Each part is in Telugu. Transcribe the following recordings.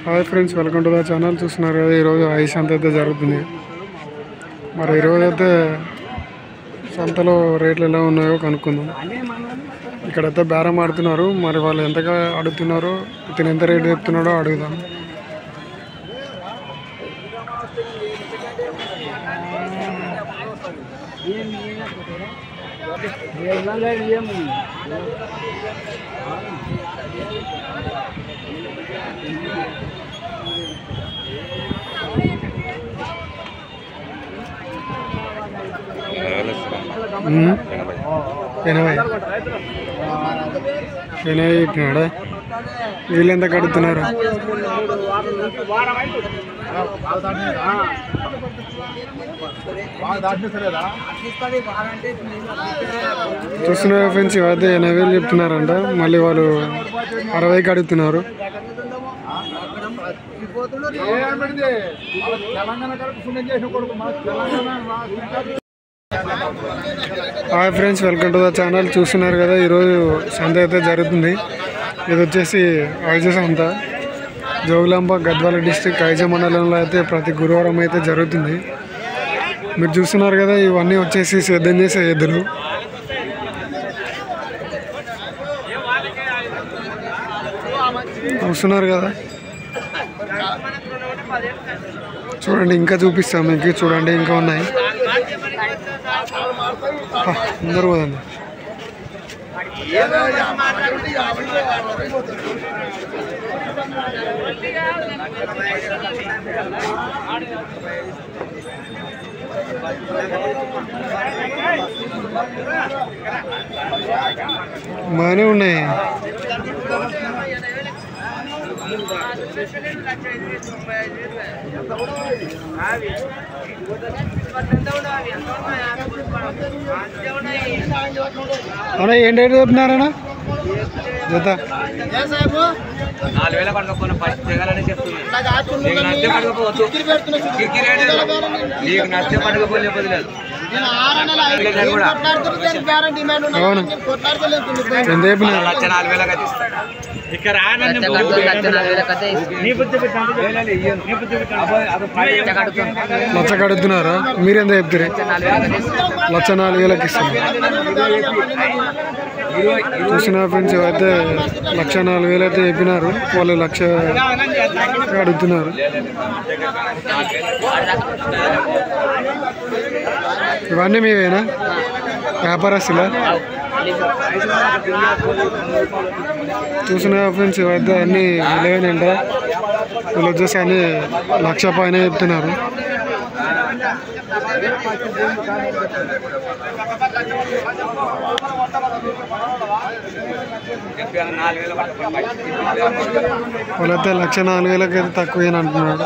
Hi friends, welcome to the channel. చూస్తున్నారు కదా, ఈరోజు ఐ సంత అయితే జరుగుతుంది. మరి ఈరోజు అయితే సంతలో రేట్లు ఎలా ఉన్నాయో కనుక్కుందాం. ఇక్కడైతే బేరం ఆడుతున్నారు. మరి వాళ్ళు ఎంతగా అడుగుతున్నారో, ఇతను ఎంత రేటు చెప్తున్నాడో అడుగుదాం. ఎనభై చెప్పినాడా? వీళ్ళు ఎంత కడుతున్నారు? చూస్తున్నారు ఫ్రెండ్స్, ఇవైతే 80,000 చెప్తున్నారంట. మళ్ళీ వాళ్ళు 60కి అడుగుతున్నారు. Hi friends, welcome to the channel. చూస్తున్నారు కదా, ఈరోజు సంత అయితే జరుగుతుంది. ఇది వచ్చేసి ఐజ సంత, జోగులాంబ గద్వాల డిస్టిక్ ఐజ మండలంలో అయితే ప్రతి గురువారం అయితే జరుగుతుంది. మీరు చూస్తున్నారు కదా, ఇవన్నీ వచ్చేసి సిద్ధం చేసే ఎద్దులు. చూస్తున్నారు కదా, చూడండి, ఇంకా చూపిస్తాం మీకు. చూడండి, ఇంకా ఉన్నాయి. అందరూ పోదండి. బాగానే ఉన్నాయి. అన్నా ఏం రేటు చెప్తున్నారన్నా జత? 4,000 పడుకోకుండా ఫస్ట్ దిగాలని చెప్తున్నాను. నీకు నచ్చే పడుకోవచ్చు, నీకు నచ్చే పడుకోలేదు. అవును, ఎంత చెప్పినారు? 1,04,000 ఇక్కడ లక్ష కడుతున్నారా? మీరెంత చెప్తారు? 1,04,000కి ఇస్తారు. చూసిన ఫ్రెండ్స్, అయితే 1,04,000 అయితే చెప్పినారు. వాళ్ళు 1,00,000 అడుగుతున్నారు. ఇవన్నీ మీవేనా? వ్యాపారస్తులా? చూసిన ఫ్రెండ్స్, ఇవైతే అన్నీ విలువైనంట. వీళ్ళు వచ్చేసి అన్ని 1,00,000 పైన చెప్తున్నారు. వాళ్ళైతే 1,04,000కి అయితే తక్కువ అంటున్నాడు.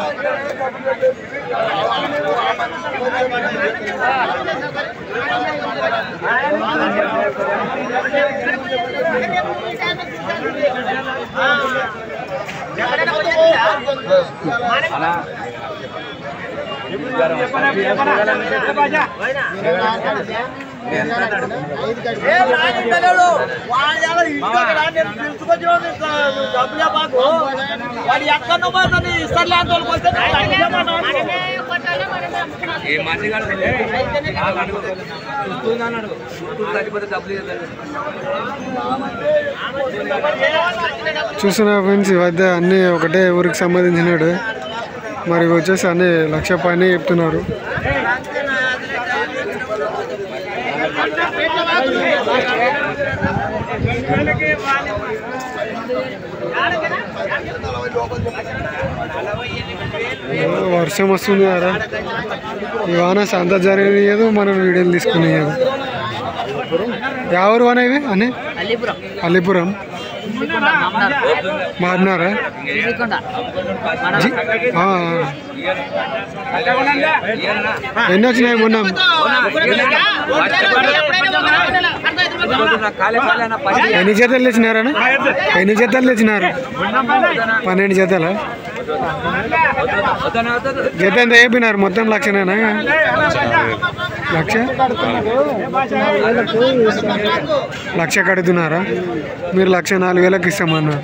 చూస్తున్నా ఫ్రెండ్స్, ఈ మధ్య అన్నీ ఒకటే ఊరికి సంబంధించినాడు. మరి వచ్చేసి అన్నీ 1,00,000 పైన చెప్తున్నారు. వర్షం వస్తుంది కదా, ఇవాన సంత జరిగేది, మనం వీడియోలు తీసుకునేది. ఎవరు అనేవి అని? అలీపురం మారినారా? ఎన్ని వచ్చినాయి మొన్న? ఎన్ని జతలు తెచ్చినారన్నా? ఎన్ని జతలు తెచ్చినారు? 12 జతలా? జత ఎంత అయిపోయినారు? మొత్తం 1,00,000నేనా? 1,00,000 కడుతున్నారా? మీరు 1,04,000కి ఇస్తామన్నారు.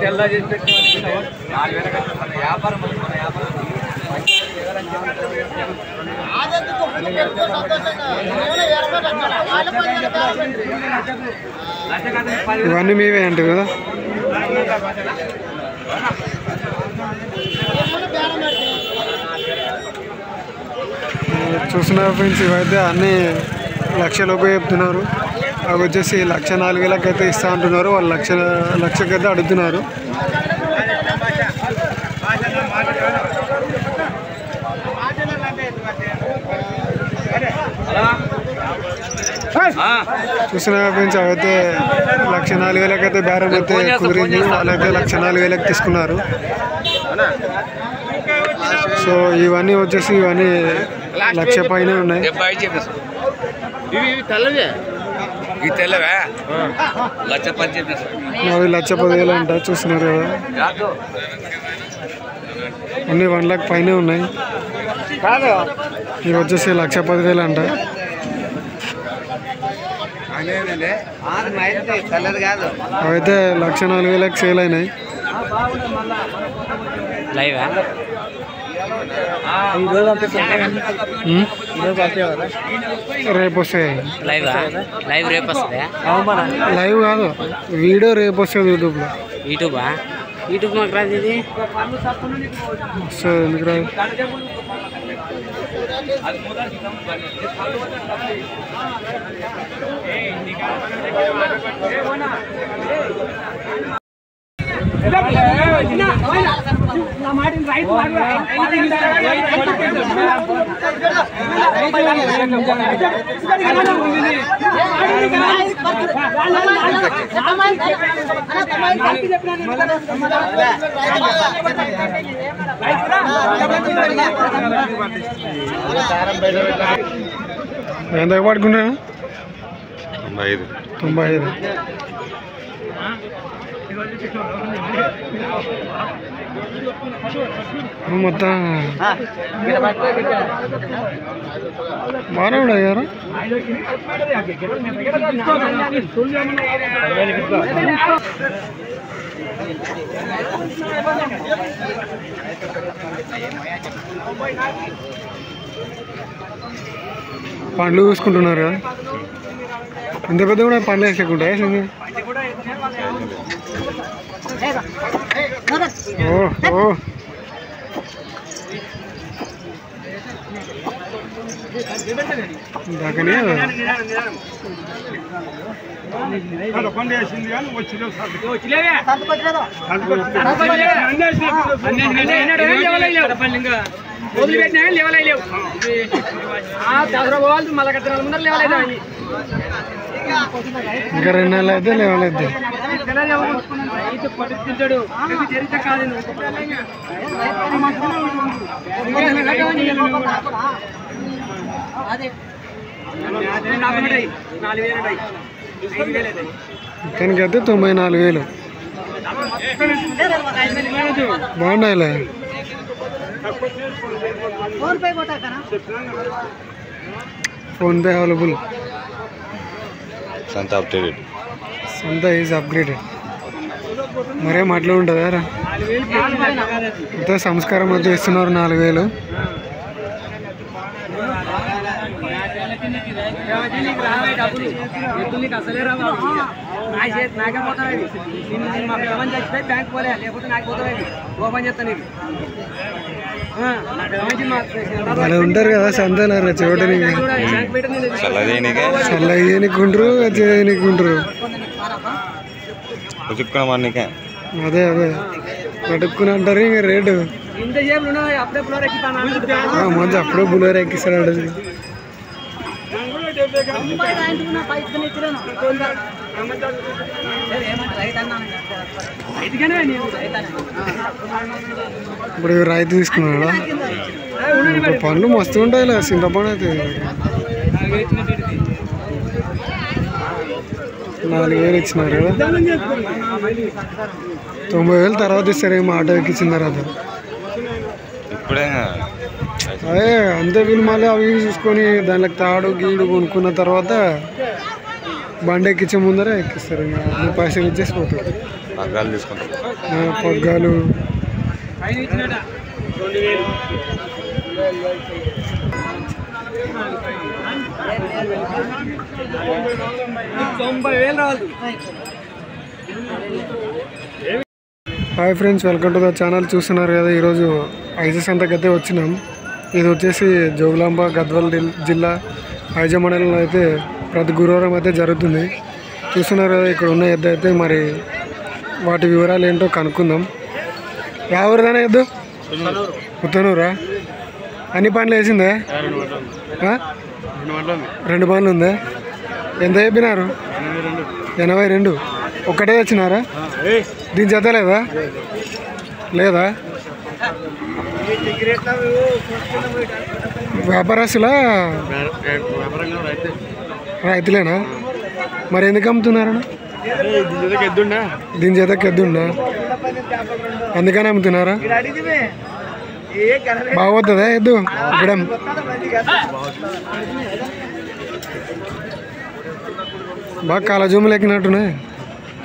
తెల్ల చేసి పెట్టి వ్యాపారం ఇవన్నీ మీవే అంటే కదా. చూస్తున్నారు ఫ్రెండ్స్, ఇవైతే అన్నీ లక్షలోపు చెప్తున్నారు. అవి వచ్చేసి 1,04,000 అయితే ఇస్తా అంటున్నారు. వాళ్ళు లక్షకైతే అడుగుతున్నారు. చూస్తున్నారు ఫ్రెండ్స్, అవైతే 1,04,000 అయితే బేరం అయితే కుదిరింది. వాళ్ళైతే 1,04,000 తీసుకున్నారు. సో ఇవన్నీ వచ్చేసి 1,00,000 పైన ఉన్నాయి. తెల్లవే 1,10,000 అంట. చూస్తున్నారు కదా, అన్నీ 1,00,000 పైన ఉన్నాయి. ఇవి వచ్చేసి 1,10,000 అంట. అవైతే 1,04,000 సేల్ అయినాయి. రేపు వస్తాయి. లైవ్ కాదు, వీడియో రేపు వస్తుంది యూట్యూబ్లో. యూట్యూబ్ మాకు రాదు ఇది. వస్తుంది, ఎందుకు రాదు? ఎంత పడుకున్నా? 95. మొత్తం బాగానే ఉన్నాయి కదా. పండ్లు చూసుకుంటున్నారు కదా, ఇంత పెద్ద కూడా పండ్లు వేసుకుంటాయి. ఓ దాకనే వదిలిపెట్టినా లేవలేవు. మళ్ళీ ముందర లేవలేదు. ఇంకా 2 నెలలు అయితే లేవలేదు. పడుతుంటాడు చరిత్ర కాదు. ఇతనికైతే 94,000 బాగున్నాయిలే. PhonePe available. సంత ఈజ్ అప్గ్రేడెడ్. మరేం అట్లా ఉంటుందా రా? ఇంత సంస్కారం అయితే ఇస్తున్నారు 4,000. అసలే రావు. నాకే పోతాయి. మా పిల్లవని చచ్చిపోయి బ్యాంక్ పోలే, లేకపోతే నాకు పోతాయి. ఓపెన్ చేస్తాను నీకు. వాళ్ళు ఉంటారు కదా సంతలో చూడడానికి, చల్లయ్యనికుంటారు, చేయనికుంటారు. అదే పట్టుకుని అంటారు. ఇంకా రేటు మంచి అప్పుడే బులోర్ ఎక్కిస్తాడు. ఇప్పుడు రైతు తీసుకున్నాడా? పండ్లు మస్తు ఉంటాయి. చింతపండు అయితే 4,000 ఇచ్చినారు కదా. 90,000 తర్వాత ఇస్తారేమో ఆటో ఎక్కించిన తర్వాత. అదే అంతే. వీళ్ళు మళ్ళీ అవి చూసుకొని దానికి తాడు గీడు కొనుక్కున్న తర్వాత బండి ఎక్కించే ముందర ఎక్కిస్తారు, ఇంకా నువ్వు పైసలు ఇచ్చేసి పోతారు. పగ్గాలు తీసుకుంటారు. పగ్గాలు hi friends, welcome to the channel. చూస్తున్నారు కదా, ఈరోజు ఐజ సంతకి అయితే వచ్చినాం. ఇది వచ్చేసి జోగులాంబ గద్వాల్ జిల్లా ఐజ మండలంలో అయితే ప్రతి గురువారం అయితే జరుగుతుంది. చూస్తున్నారు కదా, ఇక్కడ ఉన్న ఎద్దు అయితే మరి వాటి వివరాలు ఏంటో కనుక్కుందాం. ఎవరిదైనా ఎద్దు? ఉత్తనూరా? అన్ని పనులు వేసిందే? 2 పనులు ఉందా? ఎంత చెప్పినారు? 82. ఒక్కటే తెచ్చినారా? దీని జత లేదా? లేదా? వ్యాపారస్తులా రైతులేనా? మరి ఎందుకు అమ్ముతున్నారన్నా? దీని జతకి ఎద్దుండా, అందుకని అమ్ముతున్నారా? బాగోతుందా ఎద్దు? ఇక్కడ బాగా కాలజూములు ఎక్కినట్టునే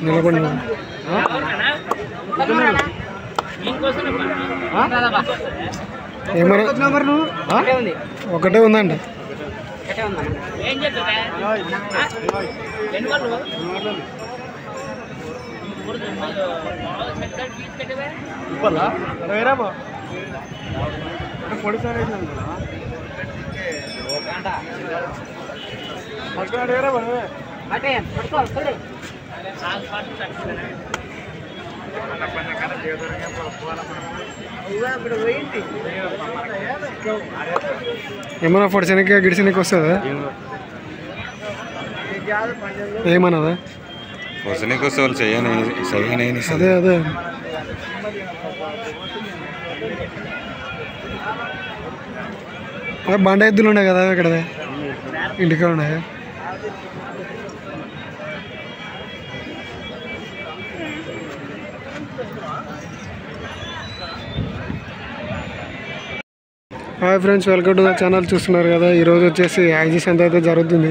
నిలబడి. ఏమన్నా ఒకటే ఉందండి. ఏమన్నా పొడిచనికి గిడిచనికి వస్తుందా? ఏమన్నదా? అదే అదే బండ ఎద్దులు ఉన్నాయి కదా ఇక్కడ ఇంటికాడ ఉన్నాయి. Hi friends, welcome to the channel. చూస్తున్నారు కదా, ఈరోజు వచ్చేసి ఐజీ సంత అయితే జరుగుతుంది.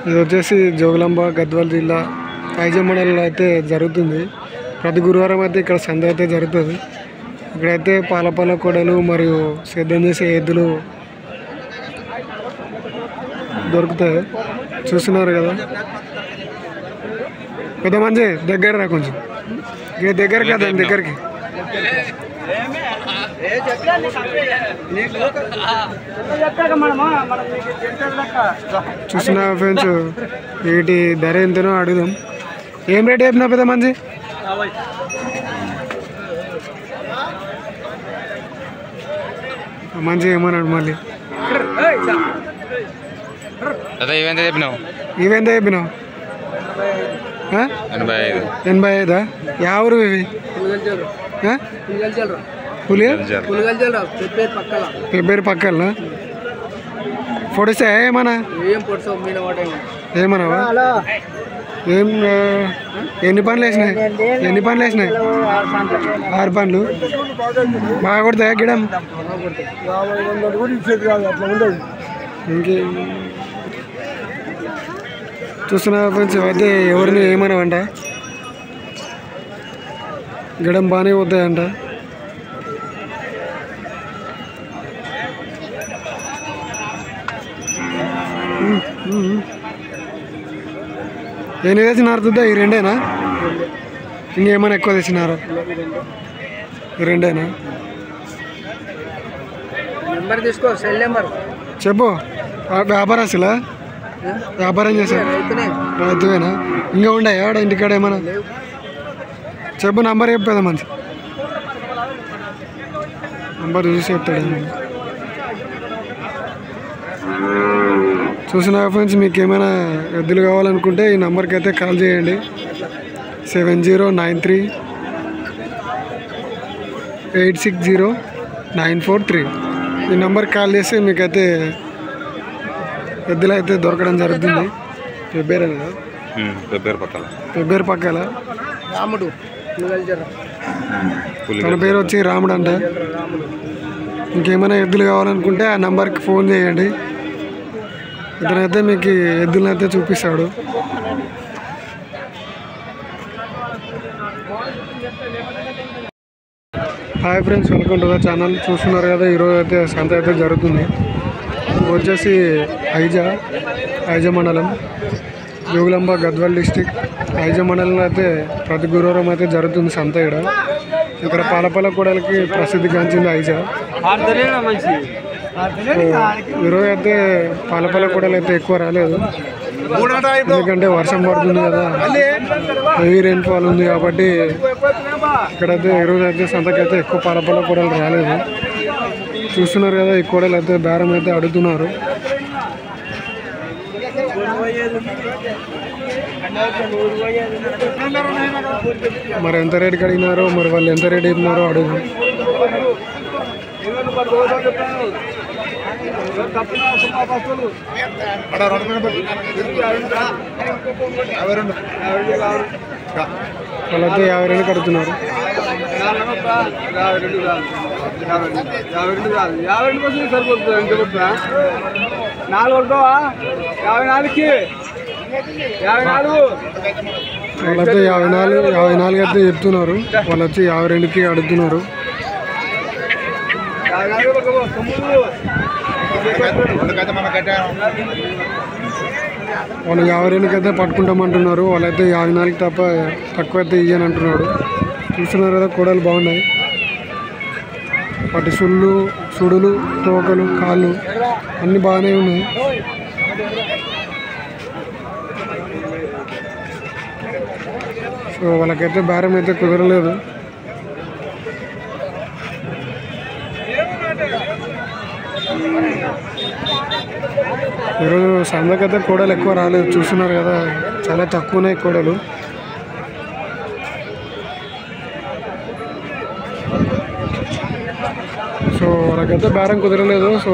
ఇది వచ్చేసి జోగులాంబ గద్వాల్ జిల్లా ఐజ మండలంలో అయితే జరుగుతుంది. ప్రతి గురువారం అయితే ఇక్కడ సంత అయితే జరుగుతుంది. ఇక్కడైతే పాల కొడలు మరియు సిద్ధం చేసే ఎద్దులు దొరుకుతాయి. చూస్తున్నారు కదా, పెద్ద మంచి దగ్గర రా, కొంచెం ఇక దగ్గర కదా, దగ్గరికి. చూస్తున్నా ఫ్రెండ్స్, వీటి ధర ఎంతనో అడుగుదాం. ఏం రేట్ చెప్పినా పెద్ద మంచి? మంచి ఏమన్నాడు మళ్ళీ? ఇవెంత చెప్పినావు? 85. ఎవరు ఇవి? పెబ్బేరు పక్కన పొడిసా? ఏమన్నా ఏమన్నావా? ఏం ఎన్ని పనులు వేసినాయి? 6 పనులు. బాగా కొడతాయా గిడం? ఇంకే చూస్తున్నా ఫ్రెండ్స్, అయితే ఎవరిని ఏమన్నావంట? గిడం బాగానే పోతాయంట. ఎన్ని తెచ్చినారు దుద్దా? ఈ 2ఏనా? ఇంకేమైనా ఎక్కువ తెచ్చినారా? 2ఏనా? తీసుకో, సెల్ నెంబర్ చెప్పు. వ్యాపారస్తులా? వ్యాపారం చేశారు? రైతువేనా? ఇంకా ఉండయా ఆడ ఇంటికాడ ఏమన్నా? చెప్పు, నంబర్ చెప్పేదా? మంచి నంబర్ చూసి చెప్తాడు. చూసిన ఫ్రెండ్స్, మీకు ఏమైనా ఎద్దులు కావాలనుకుంటే ఈ నెంబర్కి అయితే కాల్ చేయండి. 7093860943. ఈ నెంబర్కి కాల్ చేస్తే మీకైతే ఎద్దులు అయితే దొరకడం జరుగుతుంది. పెబ్బేరు పక్కల రాముడు, తన పేరు వచ్చి రాముడు అంట. ఇంకేమైనా ఎద్దులు కావాలనుకుంటే ఆ నెంబర్కి ఫోన్ చేయండి. ఇతనైతే మీకు ఎద్దులను అయితే చూపిస్తాడు. Hi friends, welcome to the channel. చూస్తున్నారు కదా, ఈరోజు అయితే సంత అయితే జరుగుతుంది. ఇది వచ్చేసి ఐజా మండలం, జోగులాంబ గద్వాల్ డిస్టిక్. ఐజా మండలంలో అయితే ప్రతి గురువారం అయితే జరుగుతుంది సంత. ఇక్కడ పాలపాల కూడలకి ప్రసిద్ధిగాంచింది ఐజా. ఈరోజు అయితే పాలపాల కూడలు అయితే ఎక్కువ రాలేదు, ఎందుకంటే వర్షం పడుతుంది కదా, హెవీ రెయిన్ఫాల్ ఉంది కాబట్టి ఇక్కడైతే ఈరోజు అయితే సంతకైతే ఎక్కువ పాలపాల కూడలు రాలేదు. చూస్తున్నారు కదా, ఈ కూడలు అయితే బేరం అయితే అడుగుతున్నారు. మరి ఎంత రేటుకి అడిగినారో, మరి వాళ్ళు ఎంత రేటు ఇస్తున్నారో అడుగుదాం. వాళ్ళైతే 52 కడుతున్నారు. 52 సరిపోతుంది. 4 54కి 54. వాళ్ళైతే 54 అయితే చెప్తున్నారు. వాళ్ళు వచ్చి 52కి అడుగుతున్నారు. వాళ్ళు 52కి అయితే పట్టుకుంటామంటున్నారు. వాళ్ళైతే 54కి తప్ప తక్కువ అయితే ఇయ్యని అంటున్నాడు. చూస్తున్నారు కదా, కూడలు బాగున్నాయి. వాటి సుడులు, తోకలు, కాళ్ళు అన్నీ బాగానే ఉన్నాయి. సో వాళ్ళకైతే బేరం అయితే కుదరలేదు. ఈరోజు సందకైతే కూడలు ఎక్కువ రాలేదు. చూస్తున్నారు కదా, చాలా తక్కువ ఉన్నాయి కూడలు. సో వాళ్ళకైతే బేరం కుదరలేదు. సో